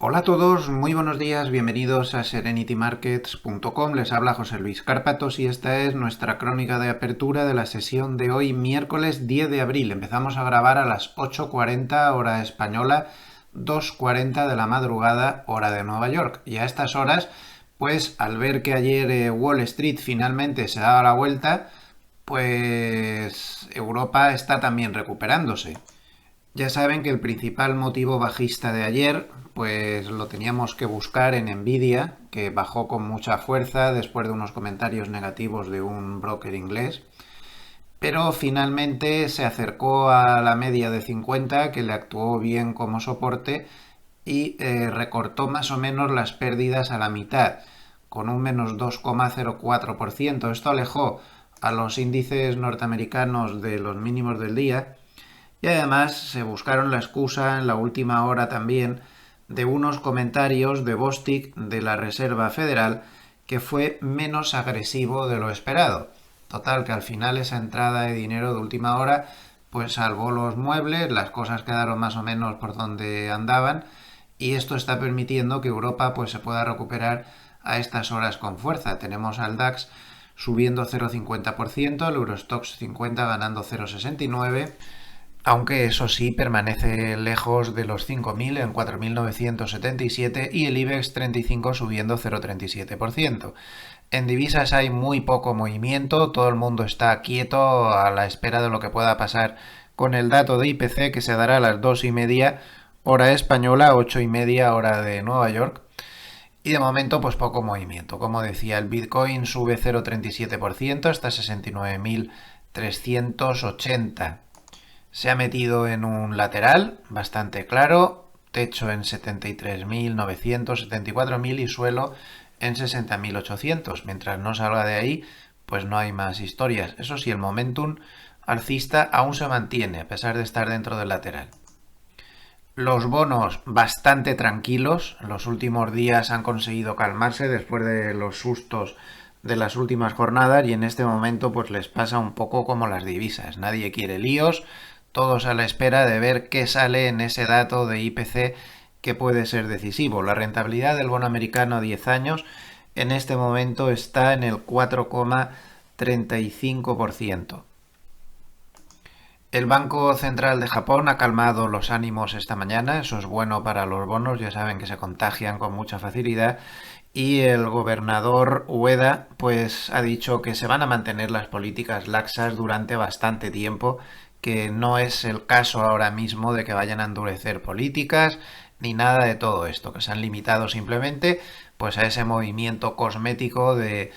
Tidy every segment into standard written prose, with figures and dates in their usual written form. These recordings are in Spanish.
Hola a todos, muy buenos días, bienvenidos a serenitymarkets.com. Les habla José Luis Cárpatos y esta es nuestra crónica de apertura de la sesión de hoy, miércoles 10 de abril. Empezamos a grabar a las 8:40 hora española, 2:40 de la madrugada hora de Nueva York. Y a estas horas, pues al ver que ayer Wall Street finalmente se daba la vuelta, pues Europa está también recuperándose. Ya saben que el principal motivo bajista de ayer, pues lo teníamos que buscar en Nvidia, que bajó con mucha fuerza después de unos comentarios negativos de un broker inglés, pero finalmente se acercó a la media de 50, que le actuó bien como soporte, y recortó más o menos las pérdidas a la mitad, con un menos 2,04%. Esto alejó a los índices norteamericanos de los mínimos del día. Y además se buscaron la excusa en la última hora también de unos comentarios de Bostic de la Reserva Federal que fue menos agresivo de lo esperado. Total, que al final esa entrada de dinero de última hora pues salvó los muebles, las cosas quedaron más o menos por donde andaban y esto está permitiendo que Europa pues se pueda recuperar a estas horas con fuerza. Tenemos al DAX subiendo 0,50%, el Eurostoxx 50 ganando 0,69%, aunque eso sí permanece lejos de los 5.000 en 4.977 y el IBEX 35 subiendo 0,37%. En divisas hay muy poco movimiento, todo el mundo está quieto a la espera de lo que pueda pasar con el dato de IPC que se dará a las 2:30 hora española, 8:30 hora de Nueva York. Y de momento pues poco movimiento. Como decía, el Bitcoin sube 0,37% hasta 69.380. Se ha metido en un lateral bastante claro, techo en 73.900, 74.000 y suelo en 60.800. Mientras no salga de ahí, pues no hay más historias. Eso sí, el momentum alcista aún se mantiene a pesar de estar dentro del lateral. Los bonos bastante tranquilos, los últimos días han conseguido calmarse después de los sustos de las últimas jornadas y en este momento pues les pasa un poco como las divisas, nadie quiere líos, todos a la espera de ver qué sale en ese dato de IPC que puede ser decisivo. La rentabilidad del bono americano a 10 años en este momento está en el 4,35%. El Banco Central de Japón ha calmado los ánimos esta mañana, eso es bueno para los bonos, ya saben que se contagian con mucha facilidad, y el gobernador Ueda pues ha dicho que se van a mantener las políticas laxas durante bastante tiempo, que no es el caso ahora mismo de que vayan a endurecer políticas ni nada de todo esto, que se han limitado simplemente pues a ese movimiento cosmético de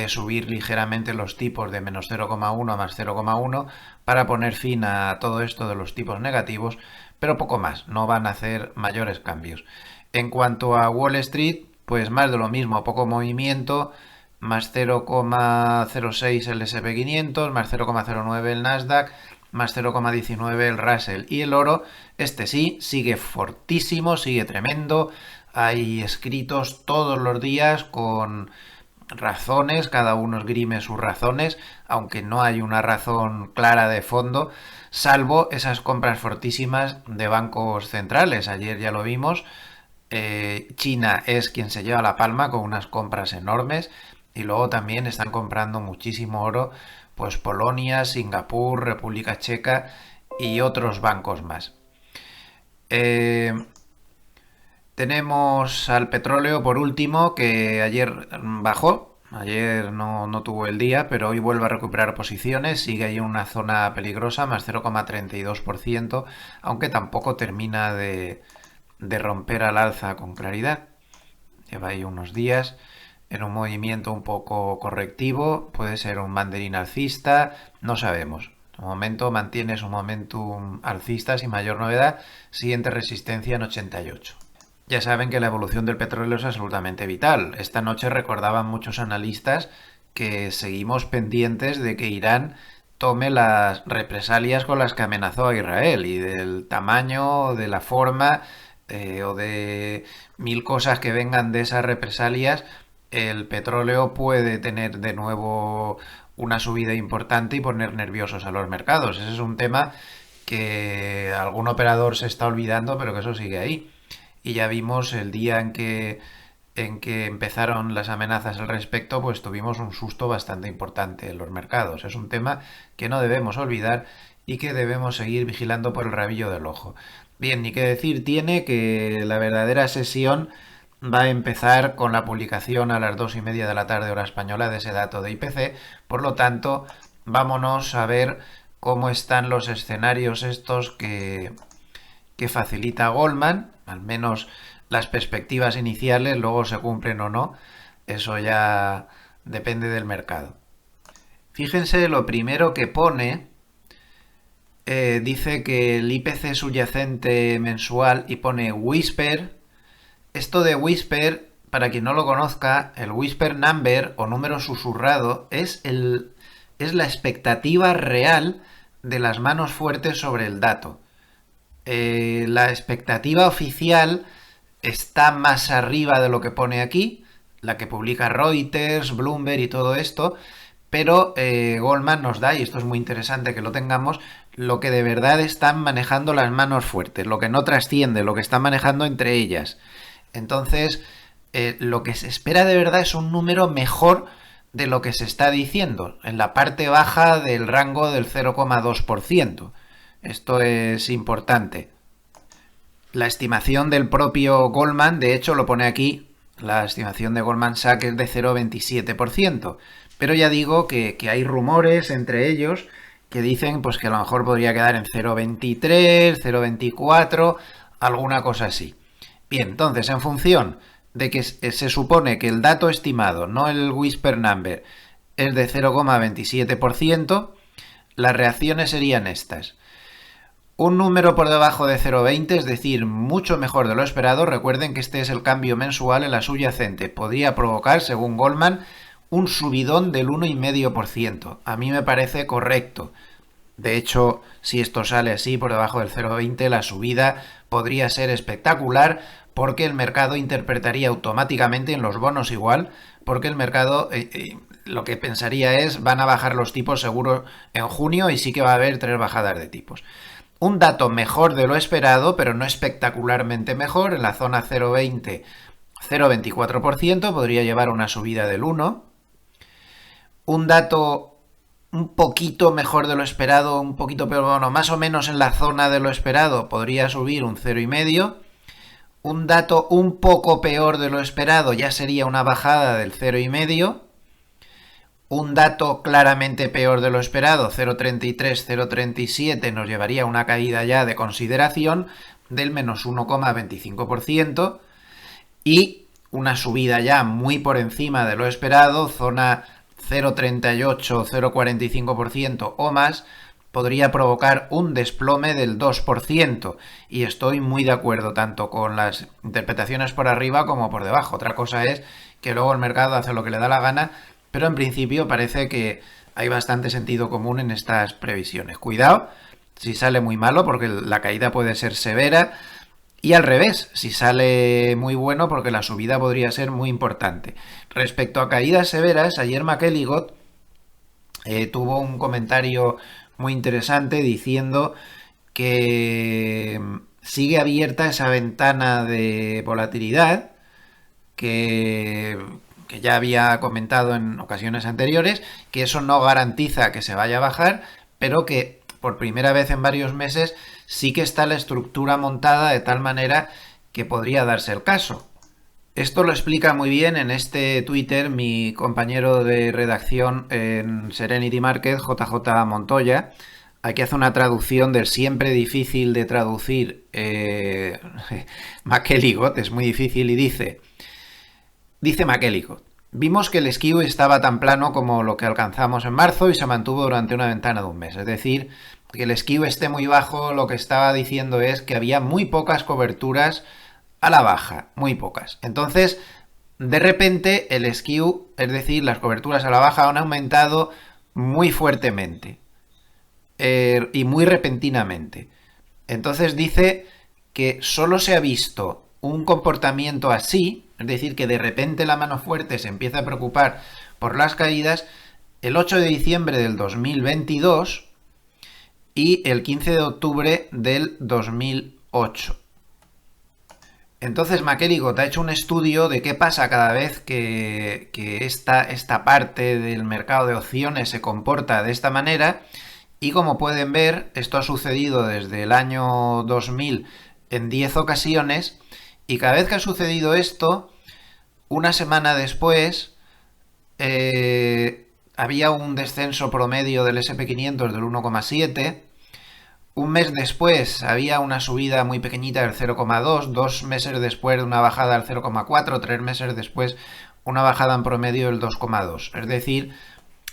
subir ligeramente los tipos de menos 0,1 a más 0,1 para poner fin a todo esto de los tipos negativos, pero poco más, no van a hacer mayores cambios. En cuanto a Wall Street, pues más de lo mismo, poco movimiento, más 0,06 el S&P 500, más 0,09 el Nasdaq, más 0,19 el Russell. Y el oro, este sí, sigue fortísimo, sigue tremendo. Hay escritos todos los días con razones, cada uno esgrime sus razones, aunque no hay una razón clara de fondo, salvo esas compras fortísimas de bancos centrales. Ayer ya lo vimos, China es quien se lleva la palma con unas compras enormes y luego también están comprando muchísimo oro, pues Polonia, Singapur, República Checa y otros bancos más. Tenemos al petróleo por último, que ayer bajó, ayer no tuvo el día, pero hoy vuelve a recuperar posiciones, sigue ahí en una zona peligrosa, más 0,32%, aunque tampoco termina de romper al alza con claridad. Lleva ahí unos días en un movimiento un poco correctivo, puede ser un banderín alcista, no sabemos. De momento mantiene su momentum alcista sin mayor novedad, siguiente resistencia en 88. Ya saben que la evolución del petróleo es absolutamente vital. Esta noche recordaban muchos analistas que seguimos pendientes de que Irán tome las represalias con las que amenazó a Israel y del tamaño, de la forma o de mil cosas que vengan de esas represalias, el petróleo puede tener de nuevo una subida importante y poner nerviosos a los mercados. Ese es un tema que algún operador se está olvidando, pero que eso sigue ahí. y ya vimos el día en que empezaron las amenazas al respecto, pues tuvimos un susto bastante importante en los mercados. Es un tema que no debemos olvidar y que debemos seguir vigilando por el rabillo del ojo. Bien, ni qué decir tiene que la verdadera sesión va a empezar con la publicación a las 2:30 de la tarde hora española de ese dato de IPC. Por lo tanto, vámonos a ver cómo están los escenarios estos que facilita Goldman, al menos las perspectivas iniciales, luego se cumplen o no, eso ya depende del mercado. Fíjense, lo primero que pone, dice que el IPC subyacente mensual y pone Whisper. Esto de Whisper, para quien no lo conozca, el Whisper Number o número susurrado es la expectativa real de las manos fuertes sobre el dato. La expectativa oficial está más arriba de lo que pone aquí, la que publica Reuters, Bloomberg y todo esto, pero Goldman nos da, y esto es muy interesante que lo tengamos, lo que de verdad están manejando las manos fuertes, lo que no trasciende, lo que están manejando entre ellas. Entonces, lo que se espera de verdad es un número mejor de lo que se está diciendo, en la parte baja del rango del 0,2%. Esto es importante. La estimación del propio Goldman, de hecho lo pone aquí, la estimación de Goldman Sachs es de 0,27%. Pero ya digo que hay rumores entre ellos que dicen pues que a lo mejor podría quedar en 0,23, 0,24, alguna cosa así. Bien, entonces en función de que se supone que el dato estimado, no el Whisper Number, es de 0,27%, las reacciones serían estas. Un número por debajo de 0,20, es decir, mucho mejor de lo esperado. Recuerden que este es el cambio mensual en la subyacente. Podría provocar, según Goldman, un subidón del 1,5%. A mí me parece correcto. De hecho, si esto sale así por debajo del 0,20, la subida podría ser espectacular porque el mercado interpretaría automáticamente, en los bonos igual, porque el mercado lo que pensaría es van a bajar los tipos seguro en junio y sí que va a haber 3 bajadas de tipos. Un dato mejor de lo esperado, pero no espectacularmente mejor, en la zona 0,20, 0,24%, podría llevar a una subida del 1%. Un dato un poquito mejor de lo esperado, un poquito peor, bueno, más o menos en la zona de lo esperado, podría subir un 0,5%. Un dato un poco peor de lo esperado ya sería una bajada del 0,5%. Un dato claramente peor de lo esperado, 0,33, 0,37, nos llevaría a una caída ya de consideración del menos 1,25% y una subida ya muy por encima de lo esperado, zona 0,38, 0,45% o más, podría provocar un desplome del 2%. Y estoy muy de acuerdo tanto con las interpretaciones por arriba como por debajo. Otra cosa es que luego el mercado hace lo que le da la gana, pero en principio parece que hay bastante sentido común en estas previsiones. Cuidado si sale muy malo, porque la caída puede ser severa, y al revés, si sale muy bueno, porque la subida podría ser muy importante. Respecto a caídas severas, ayer McElligott tuvo un comentario muy interesante diciendo que sigue abierta esa ventana de volatilidad que ya había comentado en ocasiones anteriores, que eso no garantiza que se vaya a bajar, pero que por primera vez en varios meses sí que está la estructura montada de tal manera que podría darse el caso. Esto lo explica muy bien en este Twitter mi compañero de redacción en Serenity Market, JJ Montoya. Aquí hace una traducción del siempre difícil de traducir McElligott, es muy difícil, y dice McElligott: vimos que el skew estaba tan plano como lo que alcanzamos en marzo y se mantuvo durante una ventana de un mes. Es decir, que el skew esté muy bajo, lo que estaba diciendo es que había muy pocas coberturas a la baja, muy pocas. Entonces, de repente el skew, es decir, las coberturas a la baja han aumentado muy fuertemente y muy repentinamente. Entonces dice que solo se ha visto un comportamiento así, es decir, que de repente la mano fuerte se empieza a preocupar por las caídas, el 8 de diciembre del 2022 y el 15 de octubre del 2008. Entonces McElligott ha hecho un estudio de qué pasa cada vez que esta parte del mercado de opciones se comporta de esta manera, y como pueden ver, esto ha sucedido desde el año 2000 en 10 ocasiones, y cada vez que ha sucedido esto, una semana después había un descenso promedio del SP500 del 1,7. Un mes después había una subida muy pequeñita del 0,2, 2 meses después una bajada del 0,4, 3 meses después una bajada en promedio del 2,2. Es decir,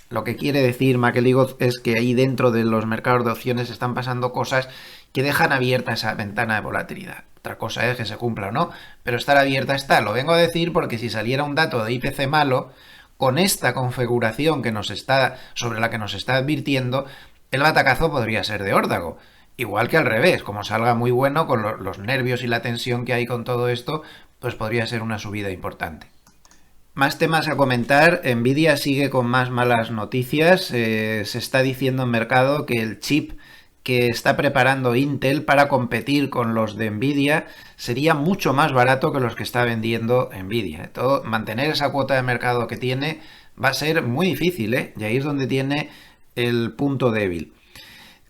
lo que quiere decir McElligott es que ahí dentro de los mercados de opciones están pasando cosas que dejan abierta esa ventana de volatilidad. Otra cosa es que se cumpla o no, pero estar abierta está. Lo vengo a decir porque si saliera un dato de IPC malo, con esta configuración sobre la que nos está advirtiendo, el batacazo podría ser de órdago. Igual que al revés, como salga muy bueno, con los nervios y la tensión que hay con todo esto, pues podría ser una subida importante. Más temas a comentar. Nvidia sigue con más malas noticias. Se está diciendo en mercado que el chip que está preparando Intel para competir con los de Nvidia sería mucho más barato que los que está vendiendo Nvidia. Mantener esa cuota de mercado que tiene va a ser muy difícil, ¿eh? Y ahí es donde tiene el punto débil.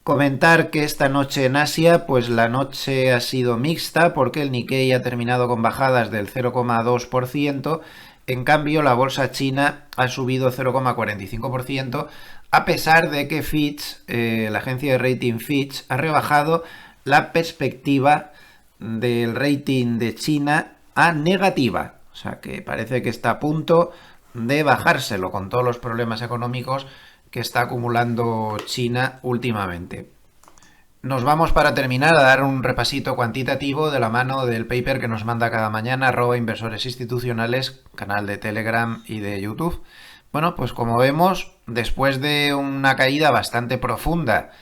Comentar que esta noche en Asia, pues la noche ha sido mixta porque el Nikkei ha terminado con bajadas del 0,2%, en cambio la bolsa china ha subido 0,45%, a pesar de que Fitch, la agencia de rating Fitch, ha rebajado la perspectiva del rating de China a negativa. O sea que parece que está a punto de bajárselo con todos los problemas económicos que está acumulando China últimamente. Nos vamos para terminar a dar un repasito cuantitativo de la mano del paper que nos manda cada mañana @inversores institucionales, canal de Telegram y de YouTube. Bueno, pues como vemos, después de una caída bastante profunda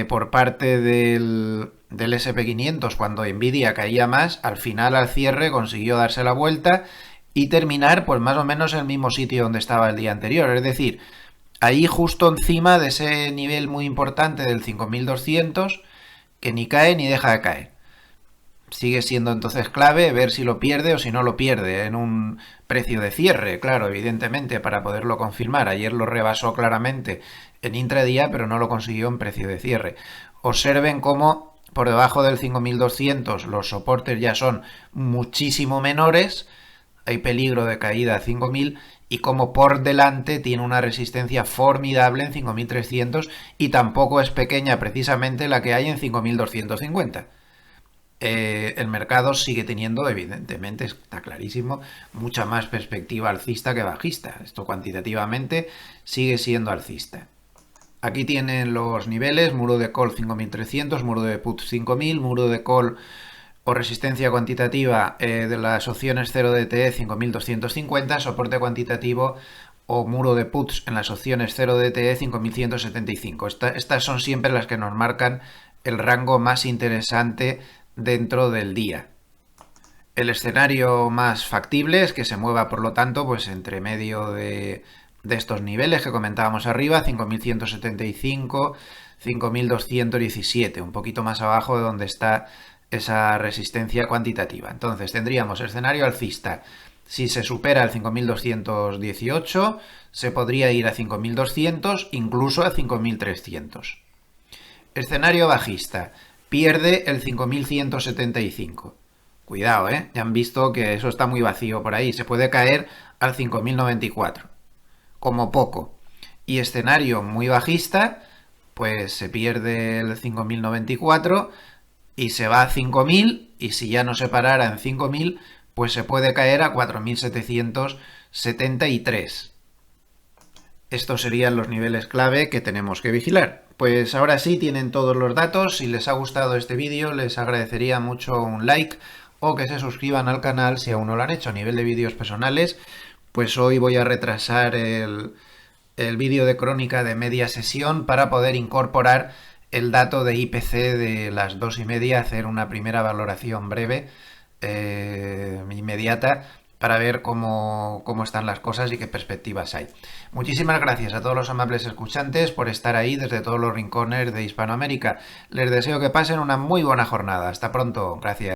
por parte del SP500 cuando Nvidia caía más, al final al cierre consiguió darse la vuelta y terminar pues más o menos en el mismo sitio donde estaba el día anterior, es decir, ahí justo encima de ese nivel muy importante del 5200 que ni cae ni deja de caer. Sigue siendo entonces clave ver si lo pierde o si no lo pierde en un precio de cierre, claro, evidentemente, para poderlo confirmar. Ayer lo rebasó claramente en intradía, pero no lo consiguió en precio de cierre. Observen cómo por debajo del 5200 los soportes ya son muchísimo menores, hay peligro de caída a 5000, y como por delante tiene una resistencia formidable en 5300 y tampoco es pequeña precisamente la que hay en 5250. El mercado sigue teniendo, evidentemente, está clarísimo, mucha más perspectiva alcista que bajista. Esto cuantitativamente sigue siendo alcista. Aquí tienen los niveles: muro de call 5300, muro de put 5000, muro de call o resistencia cuantitativa de las opciones 0DTE 5250, soporte cuantitativo o muro de puts en las opciones 0DTE 5175. Estas son siempre las que nos marcan el rango más interesante dentro del día. El escenario más factible es que se mueva, por lo tanto, pues entre medio de estos niveles que comentábamos arriba, 5175, 5217, un poquito más abajo de donde está esa resistencia cuantitativa. Entonces tendríamos escenario alcista. Si se supera el 5218, se podría ir a 5200, incluso a 5300. Escenario bajista. Pierde el 5175. Cuidado, ya han visto que eso está muy vacío por ahí. Se puede caer al 5094, como poco. Y escenario muy bajista, pues se pierde el 5094 y se va a 5000, y si ya no se parara en 5000, pues se puede caer a 4773. Estos serían los niveles clave que tenemos que vigilar. Pues ahora sí tienen todos los datos. Si les ha gustado este vídeo, les agradecería mucho un like o que se suscriban al canal si aún no lo han hecho. A nivel de vídeos personales, pues hoy voy a retrasar el vídeo de crónica de media sesión para poder incorporar el dato de IPC de las 2:30, hacer una primera valoración breve, inmediata, para ver cómo están las cosas y qué perspectivas hay. Muchísimas gracias a todos los amables escuchantes por estar ahí desde todos los rincones de Hispanoamérica. Les deseo que pasen una muy buena jornada. Hasta pronto. Gracias.